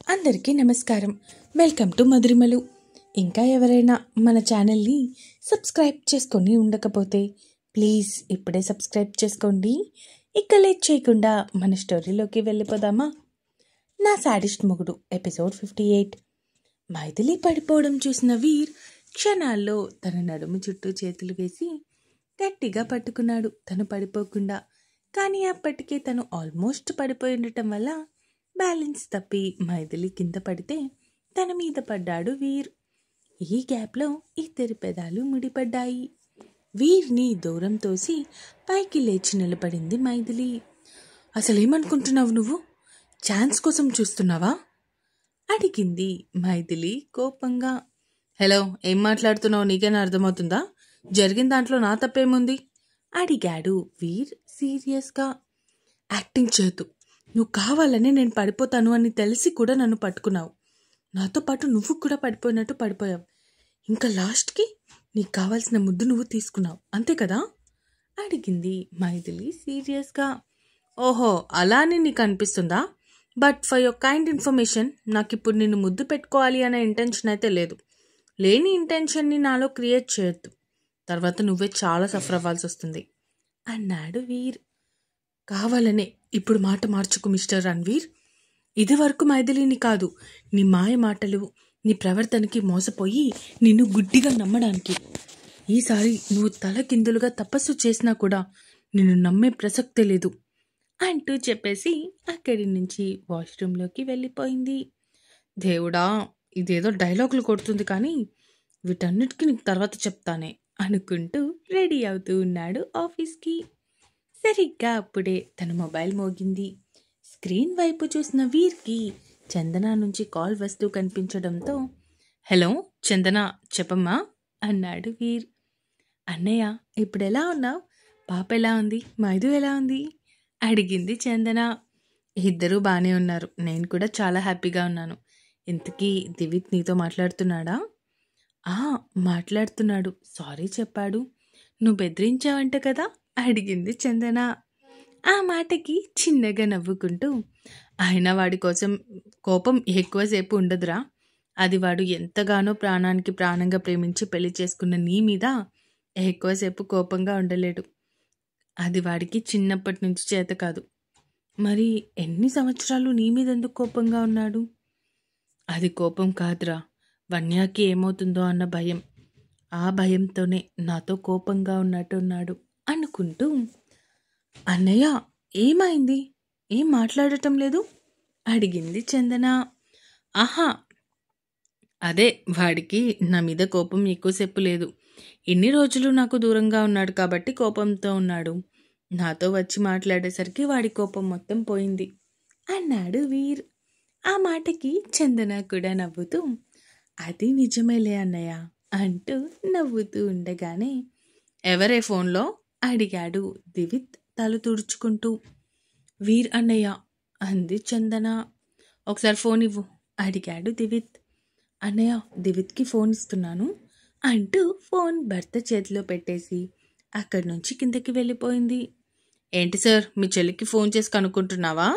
అందరికీ నమస్కారం. Welcome to మధురిమలు. ఇంకా ఎవరైనా మన ఛానల్ని సబ్స్క్రైబ్ చేసుకొని ఉండకపోతే ప్లీజ్ ఇప్పుడే సబ్స్క్రైబ్ చేసుకోండి. ఇక లేట్ చేయకుండా మన స్టోరీలోకి వెళ్ళిపోదామా? నా సాడిస్ట్ మొగుడు ఎపిసోడ్ 58. మైథిలి పడిపోవడం చూసిన వీర్ క్షణాల్లో తన నడుము చుట్టూ చేతులు వేసి గట్టిగా పట్టుకున్నాడు తను పడిపోకుండా. కానీ అప్పటికే తను ఆల్మోస్ట్ పడిపోయి ఉండటం వల్ల బ్యాలెన్స్ తప్పి మైథిలి కింద పడితే తన మీద పడ్డాడు వీర్. ఈ గ్యాప్లో ఇద్దరి పెదాలు ముడిపడ్డాయి. వీర్ని దూరం తోసి పైకి లేచి నిలబడింది మైథిలి. అసలేమనుకుంటున్నావు నువ్వు? ఛాన్స్ కోసం చూస్తున్నావా? అడిగింది మైథిలి కోపంగా. హలో, ఏం మాట్లాడుతున్నావు? నీకేనా అర్థమవుతుందా? జరిగిన దాంట్లో నా తప్పేముంది? అడిగాడు వీర్ సీరియస్గా. యాక్టింగ్ చేయొద్దు. నువ్వు కావాలని నేను పడిపోతాను అని తెలిసి కూడా నన్ను పట్టుకున్నావు. నాతో పాటు నువ్వు కూడా పడిపోయినట్టు పడిపోయావు. ఇంకా లాస్ట్కి నీకు కావాల్సిన ముద్దు నువ్వు తీసుకున్నావు, అంతే కదా? అడిగింది మైథిలి సీరియస్గా. ఓహో, అలా అని నీకు అనిపిస్తుందా? But for your kind information, నాకు ఇప్పుడు నిన్ను ముద్దు పెట్టుకోవాలి అనే ఇంటెన్షన్ అయితే లేదు. లేని ఇంటెన్షన్ని నాలో క్రియేట్ చేయొద్దు. తర్వాత నువ్వే చాలా సఫర్ అవ్వాల్సి వస్తుంది అన్నాడు వీర్. కావాలనే ఇప్పుడు మాట మార్చుకు మిస్టర్ రణ్వీర్. ఇది వరకు మైథిలిని కాదు, నీ మాయ మాటలు, నీ ప్రవర్తనకి మోసపోయి నిన్ను గుడ్డిగా నమ్మడానికి. ఈసారి నువ్వు తలకిందులుగా తపస్సు చేసినా కూడా నిన్ను నమ్మే ప్రసక్తే లేదు అంటూ చెప్పేసి అక్కడి నుంచి వాష్రూమ్లోకి వెళ్ళిపోయింది. దేవుడా, ఇదేదో డైలాగులు కొడుతుంది కానీ వీటన్నిటికీ నీకు తర్వాత చెప్తానే అనుకుంటూ రెడీ అవుతూ ఉన్నాడు ఆఫీస్కి. సరిగ్గా అప్పుడే తన మొబైల్ మోగింది. స్క్రీన్ వైపు చూసిన వీర్కి చందన నుంచి కాల్ వస్తూ కనిపించడంతో, హలో చందన, చెప్పమ్మా అన్నాడు వీర్. అన్నయ్య, ఇప్పుడు ఎలా ఉన్నావు? పాప ఎలా ఉంది? మైదు ఎలా ఉంది? అడిగింది చందన. ఇద్దరూ బాగానే ఉన్నారు. నేను కూడా చాలా హ్యాపీగా ఉన్నాను. ఇంతకీ దివిత్ నీతో మాట్లాడుతున్నాడా? మాట్లాడుతున్నాడు. సారీ చెప్పాడు. నువ్వు బెదిరించావంట కదా? అడిగింది చందన. ఆ మాటకి చిన్నగా నవ్వుకుంటూ, ఆయన వాడి కోసం కోపం ఎక్కువసేపు ఉండదురా. అది వాడు ఎంతగానో ప్రాణానికి ప్రాణంగా ప్రేమించి పెళ్లి చేసుకున్న నీ మీద ఎక్కువసేపు కోపంగా ఉండలేడు. అది వాడికి చిన్నప్పటి నుంచి చేత కాదు. మరి ఎన్ని సంవత్సరాలు నీ మీద ఎందుకు కోపంగా ఉన్నాడు? అది కోపం కాదురా, వన్యాకి ఏమవుతుందో అన్న భయం. ఆ భయంతోనే నాతో కోపంగా ఉన్నట్టున్నాడు అనుకుంటూ, అన్నయ్య ఏమైంది? ఏం మాట్లాడటం లేదు? అడిగింది చందన. అదే, వాడికి నా మీద కోపం ఎక్కువసేపు లేదు. ఇన్ని రోజులు నాకు దూరంగా ఉన్నాడు కాబట్టి కోపంతో ఉన్నాడు. నాతో వచ్చి మాట్లాడేసరికి వాడి కోపం మొత్తం పోయింది అన్నాడు వీర్. ఆ మాటకి చందన కూడా నవ్వుతూ, అది నిజమేలే అన్నయ్య అంటూ నవ్వుతూ ఉండగానే, ఎవరే ఫోన్లో? అడిగాడు దివిత్ తల తుడుచుకుంటూ. వీర్ అన్నయ్య అంది చందన. ఒకసారి ఫోన్ ఇవ్వు అడిగాడు దివిత్. అన్నయ్య, దివిత్కి ఫోన్ ఇస్తున్నాను అంటూ ఫోన్ భర్త చేతిలో పెట్టేసి అక్కడి నుంచి కిందకి వెళ్ళిపోయింది. ఏంటి సార్, మీ చెల్లికి ఫోన్ చేసి కనుక్కుంటున్నావా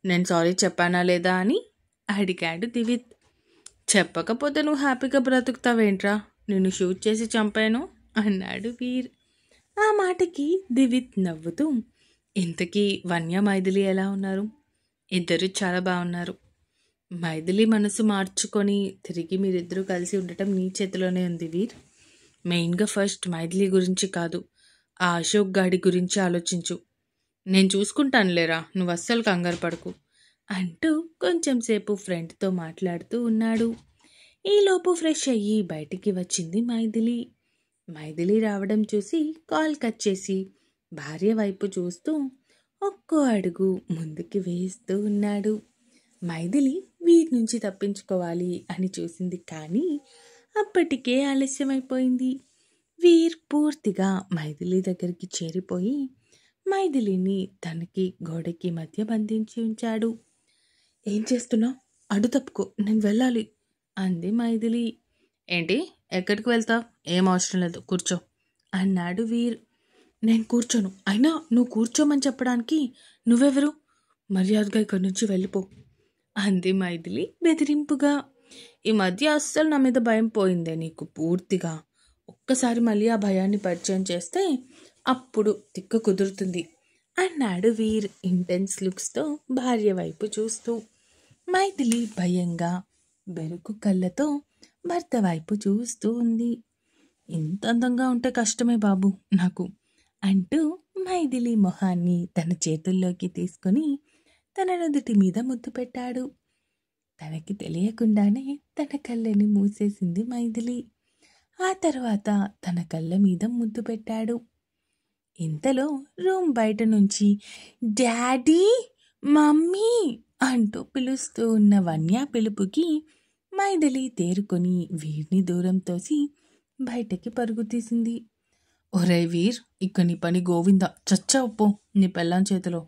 నేను సారీ చెప్పానా లేదా అని? అడిగాడు దివిత్. చెప్పకపోతే నువ్వు హ్యాపీగా బ్రతుకుతావేంట్రా? నిన్ను షూట్ చేసి చంపాను అన్నాడు వీర్. ఆ మాటకి దివిత్ నవ్వుతూ, ఇంతకీ వన్య మైథిలి ఎలా ఉన్నారు? ఇద్దరు చాలా బాగున్నారు. మైథిలి మనసు మార్చుకొని తిరిగి మీరిద్దరూ కలిసి ఉండటం నీ చేతిలోనే ఉంది వీర్. మెయిన్గా ఫస్ట్ మైథిలి గురించి కాదు, ఆ అశోక్ గాడి గురించి ఆలోచించు. నేను చూసుకుంటానులేరా, నువ్వు అస్సలు కంగారు పడకు అంటూ కొంచెం సేపు ఫ్రెండ్తో మాట్లాడుతూ ఉన్నాడు. ఈలోపు ఫ్రెష్ అయ్యి బయటికి వచ్చింది మైథిలి. మైథిలి రావడం చూసి కాల్ కట్ చేసి భార్య వైపు చూస్తూ ఒక్కో అడుగు ముందుకి వేస్తూ ఉన్నాడు. మైథిలి వీరి నుంచి తప్పించుకోవాలి అని చూసింది, కానీ అప్పటికే ఆలస్యమైపోయింది. వీర్ పూర్తిగా మైథిలి దగ్గరికి చేరిపోయి మైథిలిని తనకి గోడకి మధ్య బంధించి ఉంచాడు. ఏం చేస్తున్నావు? అడు తప్పుకో, నేను వెళ్ళాలి అంది మైథిలి. ఏంటి, ఎక్కడికి వెళ్తావు? ఏం అవసరం లేదు, కూర్చో అన్నాడు వీర్. నేను కూర్చోను. అయినా నువ్వు కూర్చోమని చెప్పడానికి నువ్వెవరు? మర్యాదగా ఇక్కడి నుంచి వెళ్ళిపో అంది మైథిలి బెదిరింపుగా. ఈ మధ్య అస్సలు నా మీద భయం పోయిందే నీకు పూర్తిగా. ఒక్కసారి మళ్ళీ ఆ భయాన్ని పరిచయం చేస్తే అప్పుడు తిక్క కుదురుతుంది అన్నాడు వీర్ ఇంటెన్స్ లుక్స్తో భార్య వైపు చూస్తూ. మైథిలి భయంగా బెరుకు కళ్ళతో భర్త వైపు చూస్తూ ఉంది. ఇంత అందంగా ఉంటే కష్టమే బాబు నాకు అంటూ మైథిలి మొహాన్ని తన చేతుల్లోకి తీసుకొని తన నుదుటి మీద ముద్దు పెట్టాడు. తనకి తెలియకుండానే తన కళ్ళని మూసేసింది మైథిలి. ఆ తర్వాత తన కళ్ళ మీద ముద్దు పెట్టాడు. ఇంతలో రూమ్ బయట నుంచి డాడీ, మమ్మీ అంటూ పిలుస్తూ ఉన్న వన్య పిలుపుకి మైథిలి తేరుకొని వీర్ని దూరం తోసి బయటకి పరుగు తీసింది. ఒరే వీర్, ఇక నీ పని గోవింద, చచ్చావు పో నీ పెళ్ళాం చేతిలో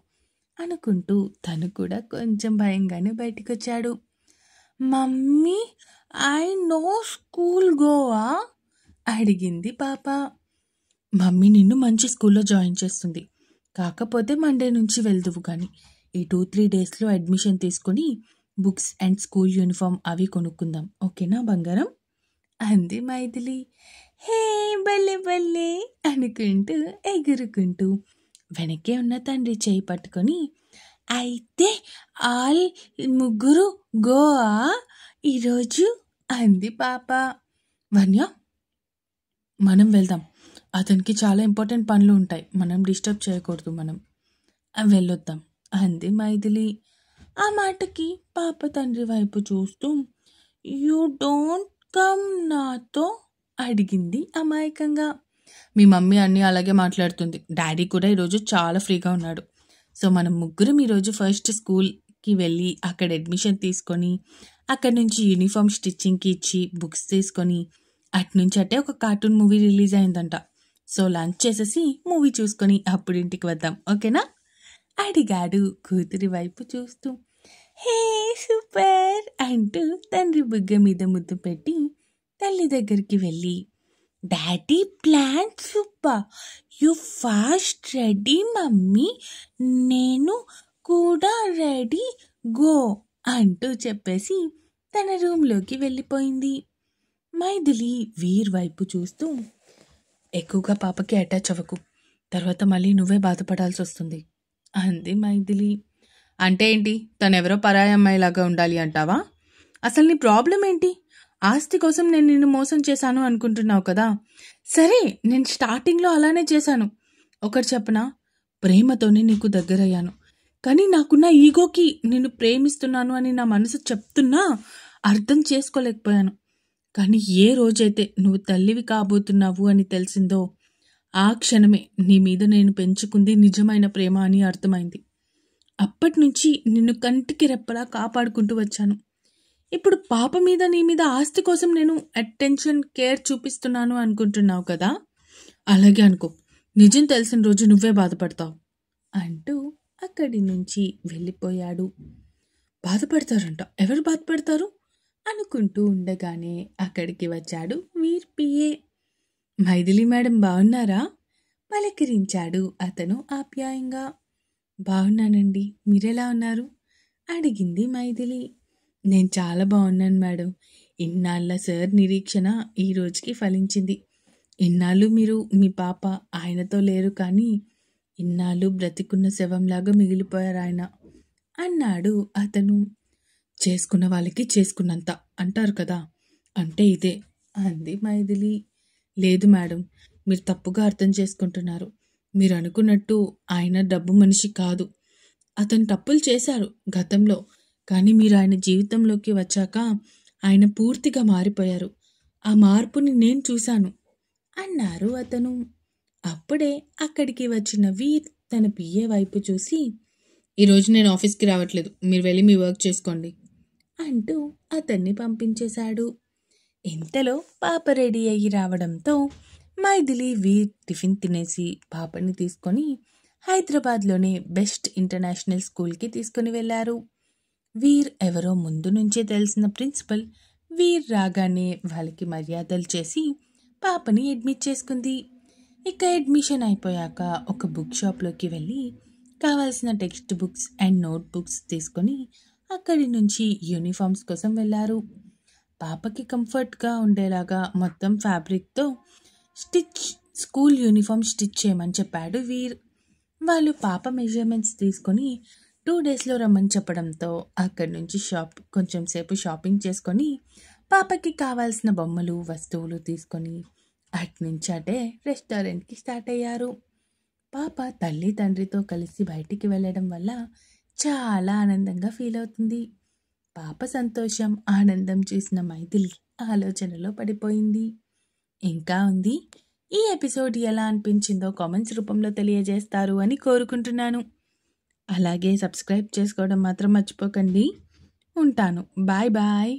అనుకుంటూ తను కూడా కొంచెం భయంగానే బయటికొచ్చాడు. మమ్మీ, ఐ నో స్కూల్ గోవా అడిగింది పాప. మమ్మీ నిన్ను మంచి స్కూల్లో జాయిన్ చేస్తుంది, కాకపోతే మండే నుంచి వెళ్దువు కానీ ఈ 2-3 డేస్లో అడ్మిషన్ తీసుకొని బుక్స్ అండ్ స్కూల్ యూనిఫామ్ అవి కొనుక్కుందాం, ఓకేనా బంగారం అంది మైథిలి. హే బల్లే బల్లే అనుకుంటూ ఎగురుకుంటూ వెనకే ఉన్న తండ్రి చేయి పట్టుకొని, అయితే ఆల్ ముగ్గురు గోవా ఈరోజు అంది పాప. వన్య, మనం వెళ్దాం, అతనికి చాలా ఇంపార్టెంట్ పనులు ఉంటాయి, మనం డిస్టర్బ్ చేయకూడదు, మనం వెళ్ళొద్దాం అంది మైథిలి. ఆ మాటకి పాప తండ్రి వైపు చూస్తూ, యూ డోంట్ కమ్ నాతో అడిగింది అమాయకంగా. మీ మమ్మీ అన్నీ అలాగే మాట్లాడుతుంది, డాడీ కూడా ఈరోజు చాలా ఫ్రీగా ఉన్నాడు, సో మనం ముగ్గురం ఈరోజు ఫస్ట్ స్కూల్కి వెళ్ళి అక్కడ అడ్మిషన్ తీసుకొని అక్కడి నుంచి యూనిఫామ్ స్టిచ్చింగ్కి ఇచ్చి బుక్స్ తీసుకొని అటునుంచి అట్టే ఒక కార్టూన్ మూవీ రిలీజ్ అయిందంట, సో లంచ్ చేసేసి మూవీ చూసుకొని అప్పుడు ఇంటికి వద్దాం, ఓకేనా అడిగాడు కూతురి వైపు చూస్తూ. హే సూపర్ అంటూ తండ్రి బుగ్గ మీద ముద్దు పెట్టి తల్లి దగ్గరికి వెళ్ళి, daddy plan super, you fast ready mummy, నేను కూడా రెడీ గో అంటూ చెప్పేసి తన రూమ్లోకి వెళ్ళిపోయింది. మైథిలి వీర్ వైపు చూస్తూ, ఎక్కువగా పాపకి అటాచ్ అవ్వకు, తర్వాత మళ్ళీ నువ్వే బాధపడాల్సి వస్తుంది అంది మైథిలి. అంటే ఏంటి, తనెవరో పరాయి అమ్మాయిలాగా ఉండాలి అంటావా? అసలు నీ ప్రాబ్లం ఏంటి? ఆస్తి కోసం నేను నిన్ను మోసం చేశాను అనుకుంటున్నావు కదా. సరే, నేను స్టార్టింగ్లో అలానే చేశాను. ఒకటి చెప్పనా, ప్రేమతోనే నీకు దగ్గరయ్యాను, కానీ నాకున్న ఈగోకి నిన్ను ప్రేమిస్తున్నాను అని నా మనసు చెప్తున్నా అర్థం చేసుకోలేకపోయాను. కానీ ఏ రోజైతే నువ్వు తల్లివి కాబోతున్నావు అని తెలిసిందో ఆ క్షణమే నీ మీద నేను పెంచుకుంది నిజమైన ప్రేమ అని అర్థమైంది. అప్పటి నుంచి నిన్ను కంటికి రెప్పలా కాపాడుకుంటూ వచ్చాను. ఇప్పుడు పాప మీద నీ మీద ఆస్తి కోసం నేను అటెన్షన్ కేర్ చూపిస్తున్నాను అనుకుంటున్నావు కదా, అలాగే అనుకో, నిజం తెలిసిన రోజు నువ్వే బాధపడతావు అంటూ అక్కడి నుంచి వెళ్ళిపోయాడు. బాధపడతారంట, ఎవరు బాధపడతారు అనుకుంటూ ఉండగానే అక్కడికి వచ్చాడు వీర్ పిఏ. మైథిలి మేడం బాగున్నారా పలకరించాడు అతను ఆప్యాయంగా. బాగున్నానండి, మీరెలా ఉన్నారు అడిగింది మైథిలి. నేను చాలా బాగున్నాను మేడం, ఇన్నాళ్ళ సార్ నిరీక్షణ ఈ రోజుకి ఫలించింది. ఇన్నాళ్ళు మీరు మీ పాప ఆయనతో లేరు, కానీ ఇన్నాళ్ళు బ్రతికున్న శవంలాగా మిగిలిపోయారు ఆయన అన్నాడు అతను. చేసుకున్న వాళ్ళకి చేసుకున్నంత అంటారు కదా, అంటే ఇదే అంది మైథిలి. లేదు మేడం, మీరు తప్పుగా అర్థం చేసుకుంటున్నారు. మీరు అనుకున్నట్టు ఆయన డబ్బు మనిషి కాదు. అతను తప్పులు చేశారు గతంలో, కానీ మీరు ఆయన జీవితంలోకి వచ్చాక ఆయన పూర్తిగా మారిపోయారు. ఆ మార్పుని నేను చూశాను అన్నారు అతను. అప్పుడే అక్కడికి వచ్చిన వీర్ తన పిఏ వైపు చూసి, ఈరోజు నేను ఆఫీస్కి రావట్లేదు, మీరు వెళ్ళి మీ వర్క్ చేసుకోండి అంటూ అతన్ని పంపించేశాడు. ఇంతలో పాప రెడీ అయ్యి రావడంతో మైథిలి వీర్ టిఫిన్ తినేసి పాపని తీసుకొని హైదరాబాద్లోనే బెస్ట్ ఇంటర్నేషనల్ స్కూల్కి తీసుకుని వెళ్ళారు. వీర్ ఎవరో ముందు నుంచే తెలిసిన ప్రిన్సిపల్. వీర్ రాగానే వాళ్ళకి మర్యాదలు చేసి పాపని అడ్మిట్ చేసుకుంది. ఇక అడ్మిషన్ అయిపోయాక ఒక బుక్ షాప్లోకి వెళ్ళి కావాల్సిన text books and note books తీసుకొని అక్కడి నుంచి యూనిఫామ్స్ కోసం వెళ్ళారు. పాపకి కంఫర్ట్గా ఉండేలాగా మొత్తం ఫ్యాబ్రిక్తో స్కూల్ యూనిఫామ్ స్టిచ్ చేయమని చెప్పాడు వీర్. వాళ్ళు పాప మెజర్మెంట్స్ తీసుకొని 2 డేస్లో రమ్మని చెప్పడంతో అక్కడి నుంచి కొంచెం సేపు షాపింగ్ చేసుకొని పాపకి కావాల్సిన బొమ్మలు వస్తువులు తీసుకొని అట్నుంచి అటే రెస్టారెంట్కి స్టార్ట్ అయ్యారు. పాప తల్లి తండ్రితో కలిసి బయటికి వెళ్ళడం వల్ల చాలా ఆనందంగా ఫీల్ అవుతుంది. పాప సంతోషం ఆనందం చూసిన మైథిలి ఆలోచనలో పడిపోయింది. ఇంకా ఉంది. ఈ ఎపిసోడ్ ఎలా అనిపించిందో కామెంట్స్ రూపంలో తెలియజేస్తారు అని కోరుకుంటున్నాను. అలాగే సబ్స్క్రైబ్ చేసుకోవడం మాత్రం మర్చిపోకండి. ఉంటాను. Bye bye.